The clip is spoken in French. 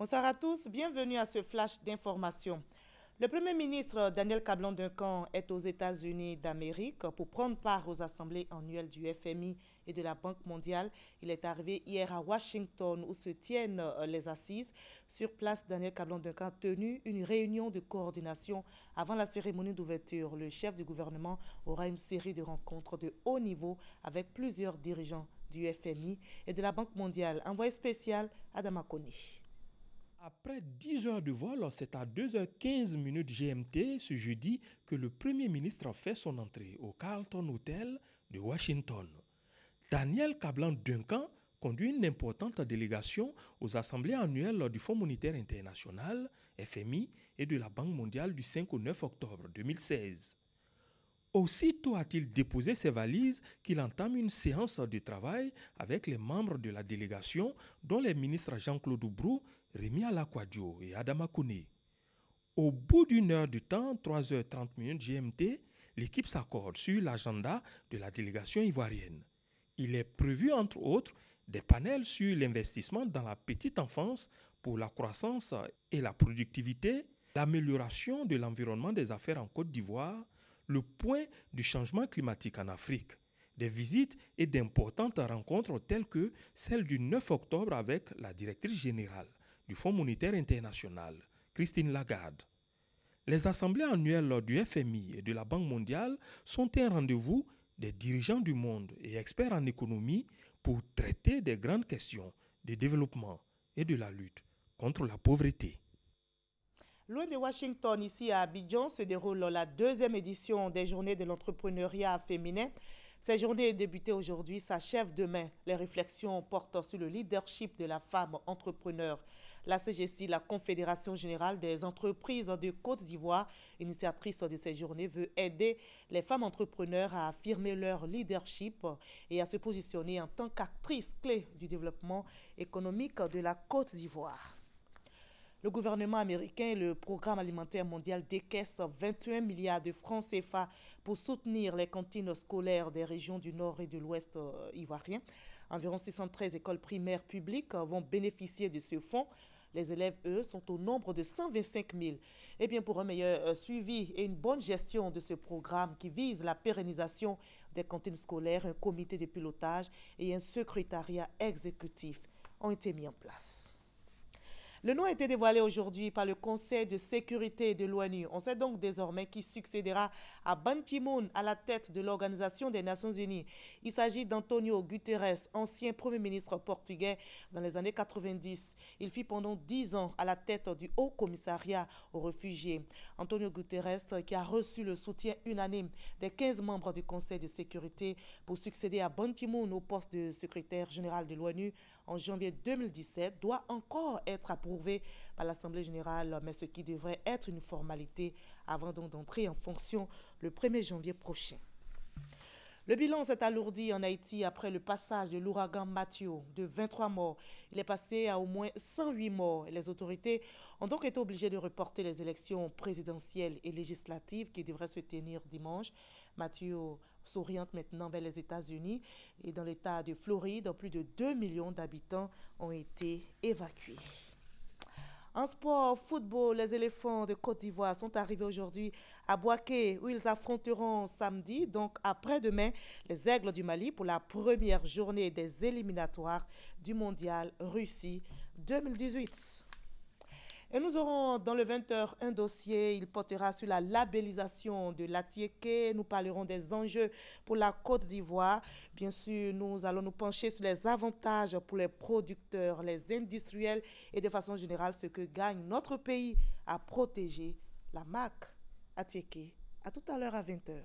Bonsoir à tous, bienvenue à ce flash d'information. Le Premier ministre Daniel Kablan-Duncan est aux États-Unis d'Amérique pour prendre part aux assemblées annuelles du FMI et de la Banque mondiale. Il est arrivé hier à Washington où se tiennent les assises. Sur place, Daniel Kablan-Duncan a tenu une réunion de coordination avant la cérémonie d'ouverture. Le chef du gouvernement aura une série de rencontres de haut niveau avec plusieurs dirigeants du FMI et de la Banque mondiale. Envoyé spécial Adama Kone. Après 10 heures de vol, c'est à 2h15 GMT ce jeudi que le Premier ministre a fait son entrée au Carlton Hotel de Washington. Daniel Kablan-Duncan conduit une importante délégation aux assemblées annuelles du Fonds monétaire international, FMI, et de la Banque mondiale du 5 au 9 octobre 2016. Aussitôt a-t-il déposé ses valises qu'il entame une séance de travail avec les membres de la délégation, dont les ministres Jean-Claude Oubrou, Rémi Alakwadio et Adama Kone. Au bout d'une heure de temps, 3h30 GMT, l'équipe s'accorde sur l'agenda de la délégation ivoirienne. Il est prévu, entre autres, des panels sur l'investissement dans la petite enfance pour la croissance et la productivité, l'amélioration de l'environnement des affaires en Côte d'Ivoire, le point du changement climatique en Afrique, des visites et d'importantes rencontres telles que celle du 9 octobre avec la directrice générale du Fonds monétaire international, Christine Lagarde. Les assemblées annuelles du FMI et de la Banque mondiale sont un rendez-vous des dirigeants du monde et experts en économie pour traiter des grandes questions de développement et de la lutte contre la pauvreté. Loin de Washington, ici à Abidjan, se déroule la deuxième édition des Journées de l'entrepreneuriat féminin. Ces journées débutées aujourd'hui s'achèvent demain. Les réflexions portent sur le leadership de la femme entrepreneur. La CGC, la Confédération générale des entreprises de Côte d'Ivoire, initiatrice de ces journées, veut aider les femmes entrepreneurs à affirmer leur leadership et à se positionner en tant qu'actrices clés du développement économique de la Côte d'Ivoire. Le gouvernement américain et le Programme alimentaire mondial décaissent 21 milliards de francs CFA pour soutenir les cantines scolaires des régions du nord et de l'ouest ivoirien. Environ 613 écoles primaires publiques vont bénéficier de ce fonds. Les élèves, eux, sont au nombre de 125 000. Eh bien, pour un meilleur suivi et une bonne gestion de ce programme qui vise la pérennisation des cantines scolaires, un comité de pilotage et un secrétariat exécutif ont été mis en place. Le nom a été dévoilé aujourd'hui par le Conseil de sécurité de l'ONU. On sait donc désormais qui succédera à Ban Ki-moon à la tête de l'Organisation des Nations Unies. Il s'agit d'Antonio Guterres, ancien Premier ministre portugais dans les années 90. Il fut pendant 10 ans à la tête du Haut Commissariat aux réfugiés. Antonio Guterres qui a reçu le soutien unanime des 15 membres du Conseil de sécurité pour succéder à Ban Ki-moon au poste de secrétaire général de l'ONU en janvier 2017 doit encore être approuvé par l'Assemblée générale, mais ce qui devrait être une formalité avant donc d'entrer en fonction le 1er janvier prochain. Le bilan s'est alourdi en Haïti après le passage de l'ouragan Matthew de 23 morts. Il est passé à au moins 108 morts. Les autorités ont donc été obligées de reporter les élections présidentielles et législatives qui devraient se tenir dimanche. Matthew s'oriente maintenant vers les États-Unis et dans l'État de Floride, plus de 2 millions d'habitants ont été évacués. En sport, football, les éléphants de Côte d'Ivoire sont arrivés aujourd'hui à Bouaké où ils affronteront samedi, donc après-demain, les Aigles du Mali pour la première journée des éliminatoires du mondial Russie 2018. Et nous aurons dans le 20h un dossier, il portera sur la labellisation de l'Atiéké. Nous parlerons des enjeux pour la Côte d'Ivoire. Bien sûr, nous allons nous pencher sur les avantages pour les producteurs, les industriels et de façon générale ce que gagne notre pays à protéger la marque Atiéké. À tout à l'heure à 20h.